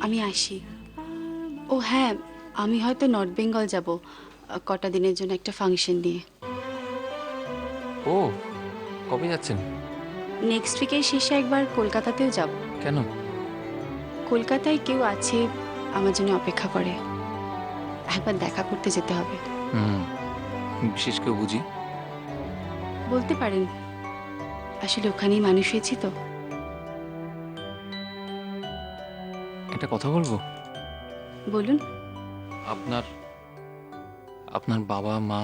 আমি আসি। ও হ্যাঁ, আমি হয়তো নর্থ বেঙ্গল যাব কটা দিনের জন্য একটা ফাংশন নিয়ে। ও, কবে যাচ্ছেন? নেক্সট উইকের শেষে একবার কলকাতাতেও যাব। কেন? কলকাতায় কেউ আছে আমার জন্য অপেক্ষা করে, একবার দেখা করতে যেতে হবে। হুম, বিশেষ কেউ বুঝি? বলতে পারেন, আসলে ওখানেই মানুষ হয়েছি তো। একটা কথা বলবো। বলুন। আপনার আপনার বাবা মা,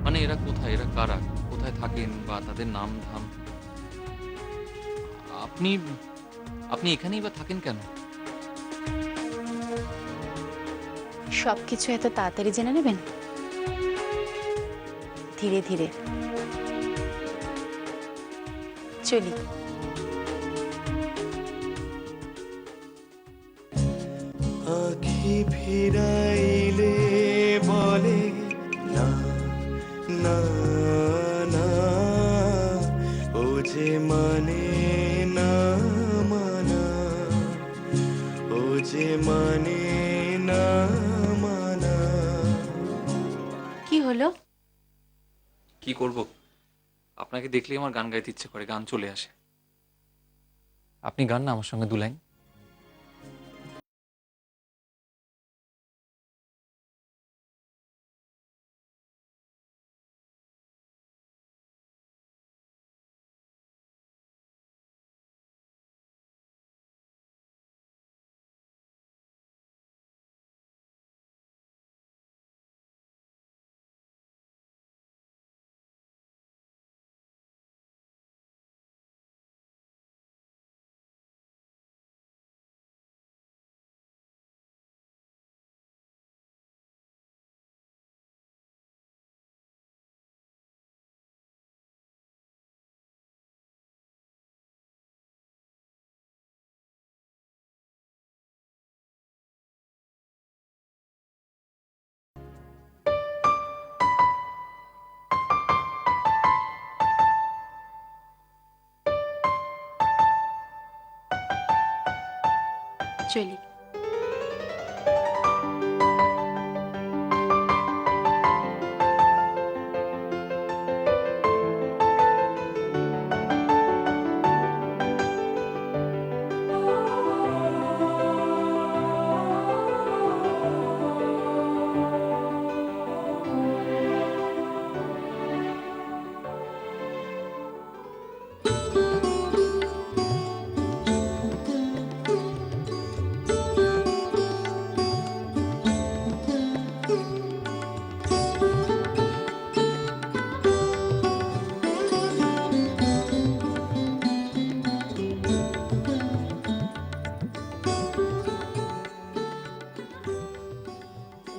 মানে এরা কোথায়, এরা কারা, কোথায় থাকেন বা তাদের নাম ধাম? আপনি আপনি এখানেই বা থাকেন কেন? সবকিছু এত তাড়াতাড়ি জেনে নেবেন? ধীরে ধীরে চলি। আখি ফিরাইলে বলে না না না, ও যে মানে না মানা, ও যে মানে না মানা। কি হলো? কি করব? আপনাকে দেখলেই আমার গান গাইতে ইচ্ছে করে, গান চলে আসে। আপনি গান না আমার সঙ্গে দু লাইন। চলি।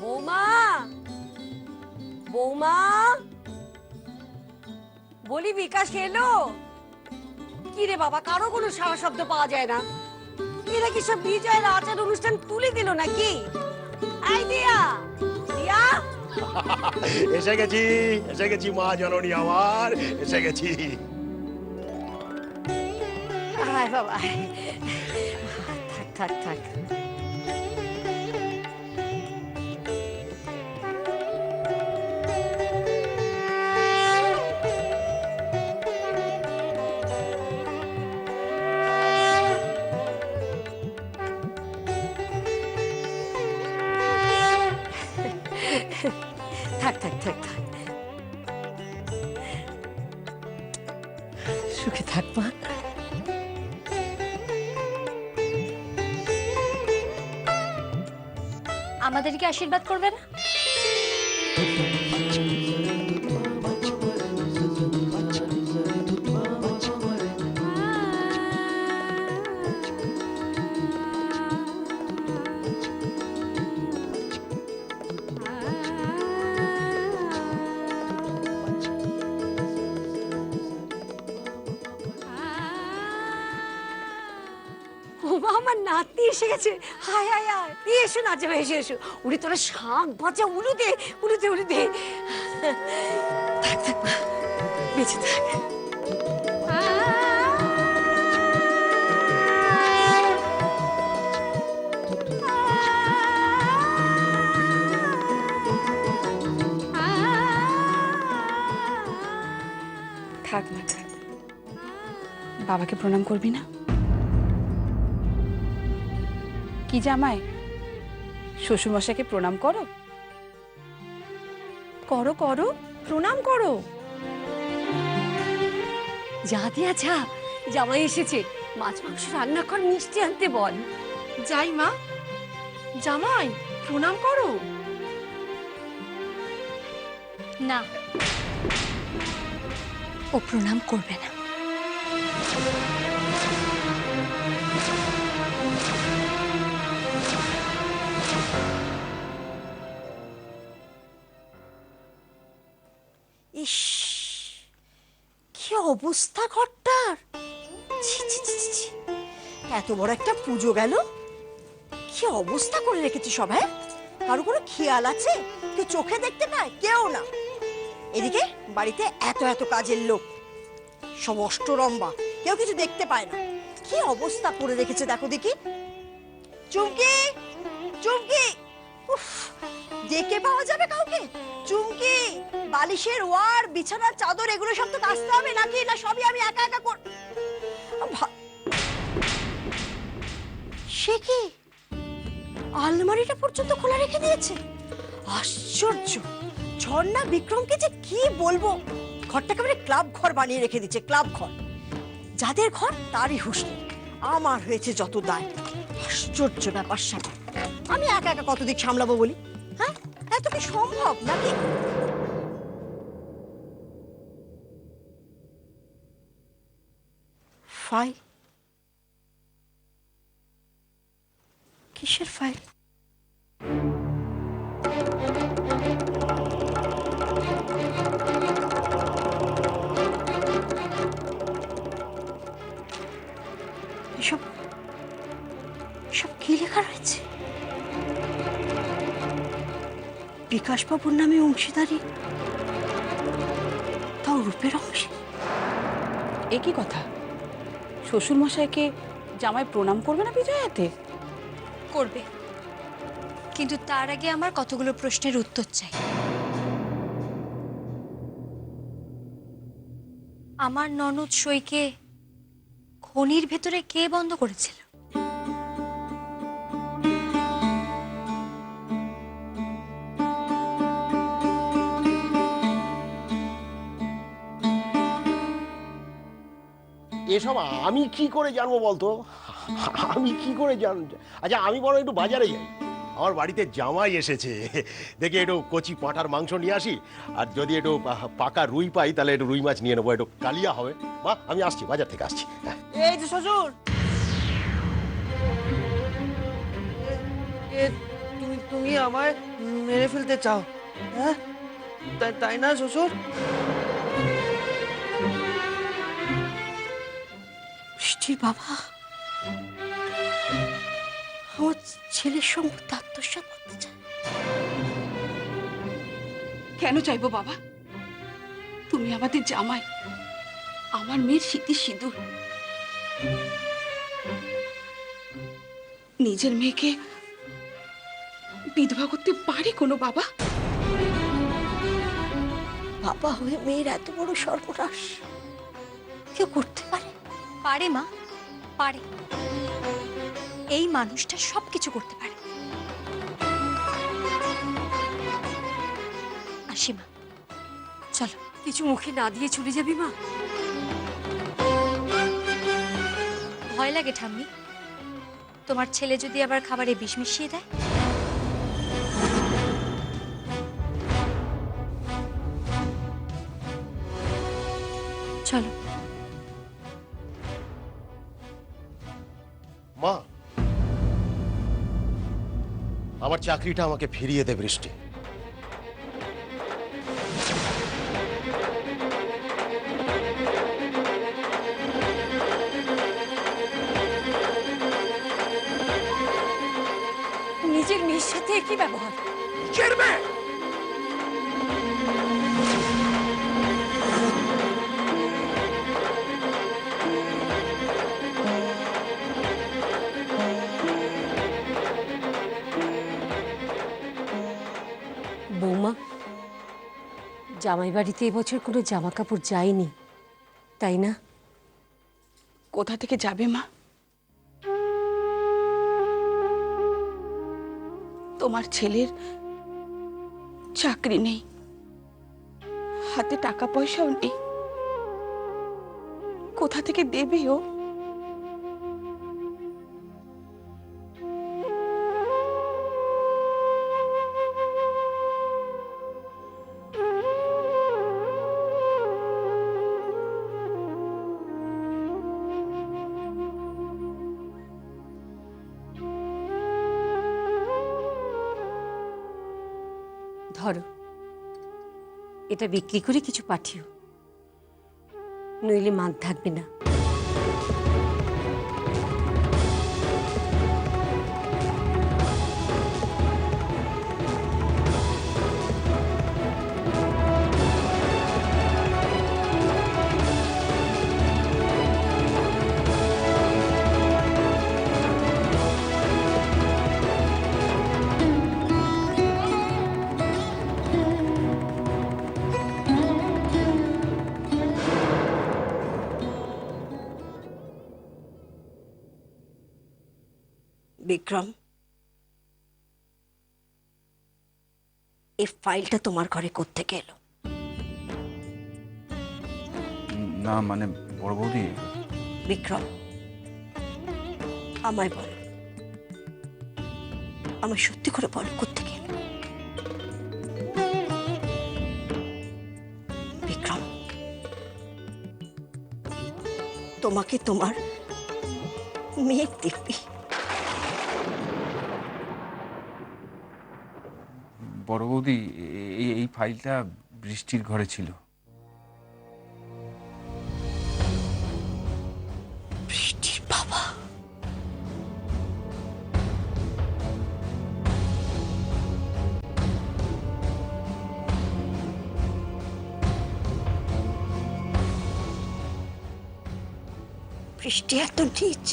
বৌমা, বৌমা, বলি বিকাশ এলো? কি রে বাবা, কারো কোনো সারা শব্দ পাওয়া যায় না। এরা কি সব বিজয়ের আচার অনুষ্ঠান তুলে দিল নাকি? আই দিয়া, দিয়া, এসে গেছি, এসে গেছি মা জননী আমার, এসে গেছি। আয় বাবা আয়। থাক থাক থাক। থাক থাক থাক থাক, সুখে থাক মা। আমাদেরকে আশীর্বাদ করবেন? ওমা, আমার নাতনি এসে গেছে। হায় হায় হায়, এই এসো না যাবে, এসে এসো। উড়ি তোরা শাক বাজা, উলু দে, উলু দে, উলু দে। থাক থাক মা, বেঁচে থাক। থাক না থাক, বাবাকে প্রণাম করবি না? কি জামাই, শ্বশুরমশাইকে প্রণাম করো। করো করো, প্রণাম করো। যা দিয়া যা, জামাই এসেছে, মাছ মাংস রান্না কর, মিষ্টি আনতে বল। যাই মা, জামাই প্রণাম করো। না, ও প্রণাম করবে না। ইস, কি অবস্থা ঘরটার! ছি, ছি, ছি, ছি, ছি। এত বড় একটা পুজো গেল, কি অবস্থা করে রেখেছি সব! হ্যাঁ, কারো কোনো খেয়াল আছে? কেউ চোখে দেখতে পায়? কেউ না। এদিকে বাড়িতে এত এত কাজের লোক, সব অষ্টরম্বা, কেউ কিছু দেখতে পায় না। কি অবস্থা করে রেখেছে দেখো দেখি। চুমকি, চুমকি, উফ, ডেকে পাওয়া যাবে কাউকে? চুমকি, বালিশের ওয়ার, বিছানার চাদর, এগুলো সব তো কাচতে হবে নাকি? না সবই আমি একা একা কর? সে কি, আলমারিটা পর্যন্ত খোলা রেখে দিয়েছে! আশ্চর্য! ঝর্ণা বিক্রমকে যে কি বলবো, ঘরটা একেবারে ক্লাব ঘর বানিয়ে রেখে দিচ্ছে, ক্লাব ঘর। যাদের ঘর তারই হুঁশ নেই, আমার হয়েছে যত দায়। আশ্চর্য ব্যাপার স্যাপার, আমি একা একা কত দিক সামলাবো বলি? হ্যাঁ, এত কি সম্ভব নাকি? ফাইল, কিসের ফাইল? এসব সব কি লেখা রয়েছে? বিকাশবাবুর নামে অংশীদারি, তাও রূপের অংশে। এ কি কথা? শ্বশুরমশাইকে জামাই প্রণাম করবে না বিজয়াতে? করবে, কিন্তু তার আগে আমার কতগুলো প্রশ্নের উত্তর চাই। আমার ননদ সইকে খনির ভেতরে কে বন্ধ করেছিল? এসব আমি কি করে জানবো বলতো? আমি কি করে জানবো? আচ্ছা, আমি বরং একটু বাজারে যাই, আমার বাড়িতে জামাই এসেছে, দেখি একটু কচি পাঁঠার মাংস নিয়ে আসি, আর যদি একটু পাকা রুই পাই তাহলে একটু রুই মাছ নিয়ে নেবো, একটু কালিয়া হবে। মা, আমি আসছি, বাজার থেকে আসছি। হ্যাঁ। এই যে শ্বশুর, তুমি তুমি আমায় মেরে ফেলতে চাও? হ্যাঁ, তাই না শ্বশুর? বৃষ্টির বাবা আমার ছেলের সঙ্গে আত্মসাৎ করতে চায়। কেন চাইবো বাবা? তুমি আমাদের জামাই, আমার মেয়ের স্মৃতি সিঁদুর। নিজের মেয়েকে বিধবা করতে পারে কোনো বাবা? বাবা হয়ে মেয়ের এত বড় সর্বনাশ কেউ করতে পারে? পারে মা, পারে। এই মানুষটা সবকিছু করতে পারে। আসি মা, চলো। কিছু মুখে না দিয়ে চলে যাবি মা? ভয় লাগে ঠাম্মি, তোমার ছেলে যদি আবার খাবারে বিষ মিশিয়ে দেয়। চলো। মা, আমার চাকরিটা আমাকে ফিরিয়ে দে বৃষ্টি। নিজের মেয়ের সাথে কি ব্যবহার! নিজের মেয়ে! বৌমা, জামাই বাড়িতে এবছর কোনো জামা কাপড় যায়নি, তাই না? কোথা থেকে যাবে মা? তোমার ছেলের চাকরি নেই, হাতে টাকা পয়সাও নেই, কোথা থেকে দেবে ও? ধরো, এটা বিক্রি করে কিছু পাঠিও, নইলে মান থাকবে না। বিক্রম, এই ফাইলটা তোমার ঘরে কোত্থেকে এলো? না মানে বড় বৌদি, বিক্রম, আমায় বলো, আমায় সত্যি করে বলো কোত্থেকে এলো? বিক্রম, তোমাকে তোমার মেয়ে দিব্যি বড় বৌদি, এই ফাইলটা বৃষ্টির ঘরে ছিল। বৃষ্টির বাবা। বৃষ্টি এত নিচ।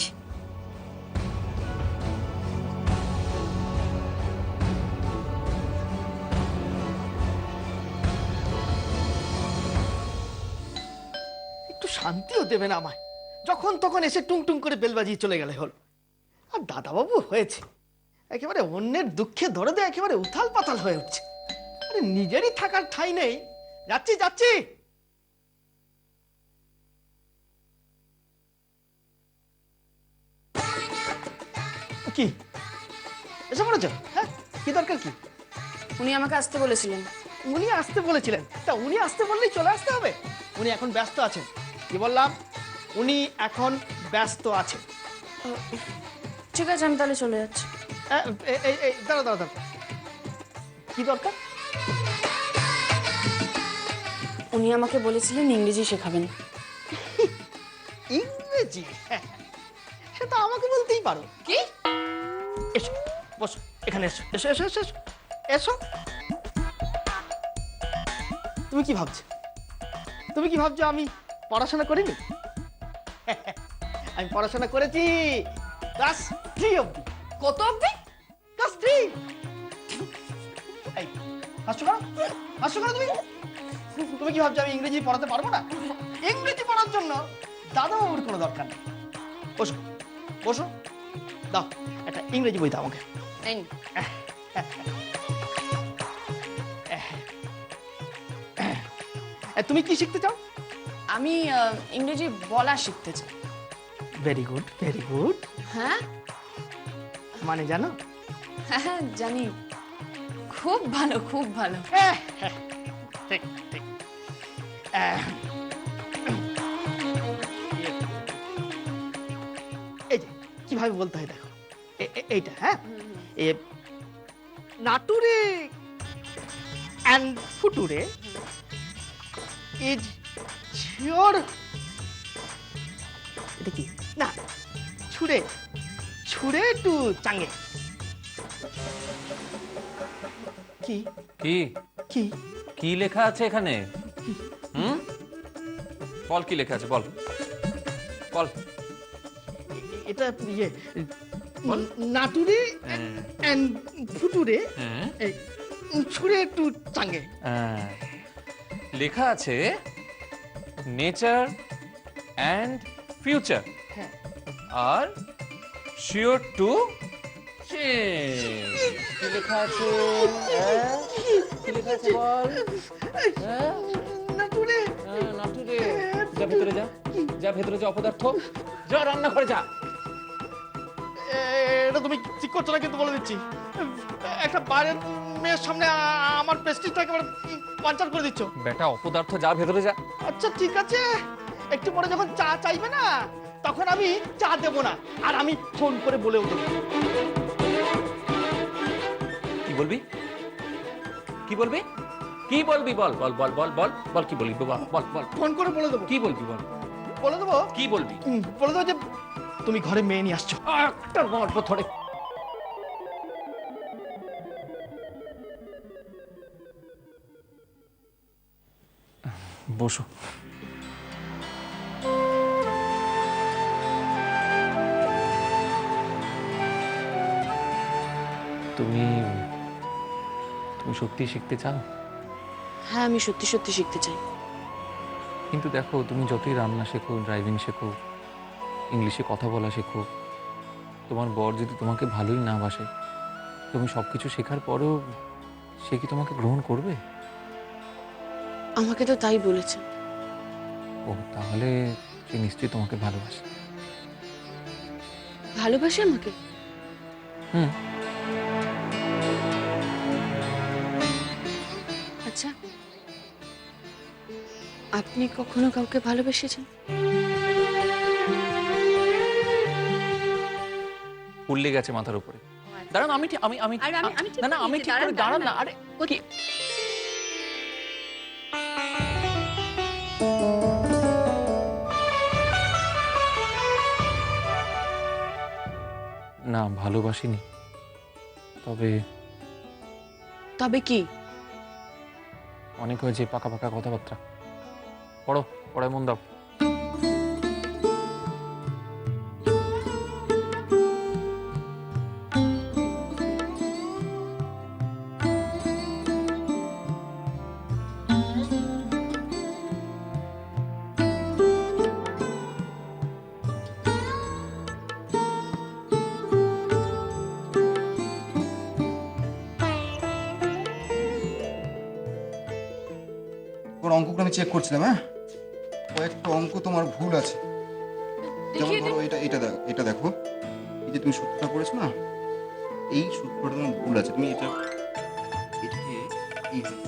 একটু শান্তিও দেবেন আমায়, যখন তখন এসে টুং টুং করে বেল বাজিয়ে চলে গেলে হল। আর দাদাবাবু হয়েছে একেবারে অন্যের দুঃখে দরদে একেবারে উথাল পাতাল হয়ে উঠছে। আরে নিজেরই থাকার ঠাঁই নেই। যাচ্ছি যাচ্ছি। কি এসে পড়েছ? হ্যাঁ, কি দরকার কি? উনি আমাকে আসতে বলেছিলেন। উনি আসতে বলেছিলেন? তা উনি আসতে বললেই চলে আসতে হবে? উনি এখন ব্যস্ত আছেন। কি বললাম? উনি এখন ব্যস্ত আছেন। ঠিক আছে, আমি তাহলে চলে যাচ্ছি। দাঁড়া দাঁড়া দাঁড়া, কি দরকার? উনি আমাকে বলেছিলেন ইংরেজি শেখাবেন। ইংরেজি? সে তো আমাকে বলতেই পারো। কি? এসো, বসো এখানে, এসো এসো এসো এসো এসো এসো। তুমি কি ভাবছো? তুমি কি ভাবছো আমি পড়াশোনা করিনি? আমি পড়াশোনা করেছি ক্লাস 3 অবধি। কত অবধি? ক্লাস 3। এই হাসছো কেন? হাসছো কেন তুমি? তুমি কি ভাবছো আমি ইংরেজি পড়াতে পারবো না? ইংরেজি পড়ার জন্য দাদাবাবুর কোনো দরকার নেই। বসো বসো, দাও একটা ইংরেজি বই দাও আমাকে। এই তুমি কি শিখতে চাও? আমি ইংরেজি বলা শিখতে চাই। Very good very good. হ্যাঁ মানে জানো? হ্যাঁ জানি, খুব ভালো খুব ভালো। ঠিক ঠিক। এই যে কিভাবে বলতে হয় দেখো, এইটা হ্যাঁ, নাটুরে অ্যান্ড ফুটুরে ইজ শিওর। এটা কি? না, ছুড়ে ছুড়ে টু চাঙ্গে। কি কি কি কি লেখা আছে এখানে? বল কি লেখা আছে, বল বল। এটা ইয়ে নাটুরে অ্যান্ড ফুটুরে হ্যাঁ ছুড়ে টু চাঙ্গে। লেখা আছে নেচার অ্যান্ড ফিউচার হ্যাঁ। আর শিওর টু চেঞ্জ। কি লেখা আছে? কি লেখা আছে বল? নাটুরে নাটুরে, যা ভেতরে যা, যা ভেতরে যা, অপদার্থ, যা রান্নাঘরে যা। এটা তুমি ঠিক করছো না কিন্তু বলে দিচ্ছি, একটা বাইরের মেয়ের সামনে আমার প্রেস্টিজটা একেবারে পাঞ্চার করে দিচ্ছ। বেটা অপদার্থ, যা ভেতরে যা। আচ্ছা ঠিক আছে, একটু পরে যখন চা চাইবে না তখন আমি চা দেবো না, আর আমি ফোন করে বলেও দেবো। কি বলবি? কি বলবি? কি বলবি? বল বল বল বল বল বল, কি বলবি? বল বল বল, ফোন করে বলে দেবো। কি বলবি? বল, বলে দেবো কি বলবি? বলে দেবো যে তুমি ঘরে মেয়ে নিয়ে আসছো। একটা গল্প ধরে। বসো। তুমি তুমি সত্যি শিখতে চাও? হ্যাঁ, আমি সত্যি সত্যি শিখতে চাই। কিন্তু দেখো, তুমি যতই রান্না শেখো, ড্রাইভিং শেখো, ইংলিশে কথা বলা শেখো, তোমার বর যদি তোমাকে ভালোই না বাসে, তুমি সব কিছু শেখার পরেও সে কি তোমাকে গ্রহণ করবে? আমাকে তো তাই বলেছে। ও, তাহলে সে নিশ্চয়ই তোমাকে ভালোবাসে। ভালোবাসে আমাকে? হুম। আচ্ছা, আপনি কখনো কাউকে ভালোবেসেছেন? উল্লে গেছে মাথার উপরে। দাঁড়ান, আমি ঠিক আমি আমি আরে আমি ঠিক না না, করে আমি নিচ্ছি, ঠিক করে, দাঁড়ান, দাঁড়ান না। দাঁড়ান। আরে কি? না, ভালোবাসিনি। তবে তবে কি? অনেক হয়েছে পাকা পাকা কথাবার্তা। পড়ো, পড়ায় মন দাও। ওর অঙ্কগুলো আমি চেক করছিলাম, হ্যাঁ কয়েকটা অঙ্ক তোমার ভুল আছে। যেমন ধরো এটা দেখো, এই যে তুমি সূত্রটা করেছো না, এই সূত্রটা তোমার ভুল আছে। তুমি এটাকে এইভাবে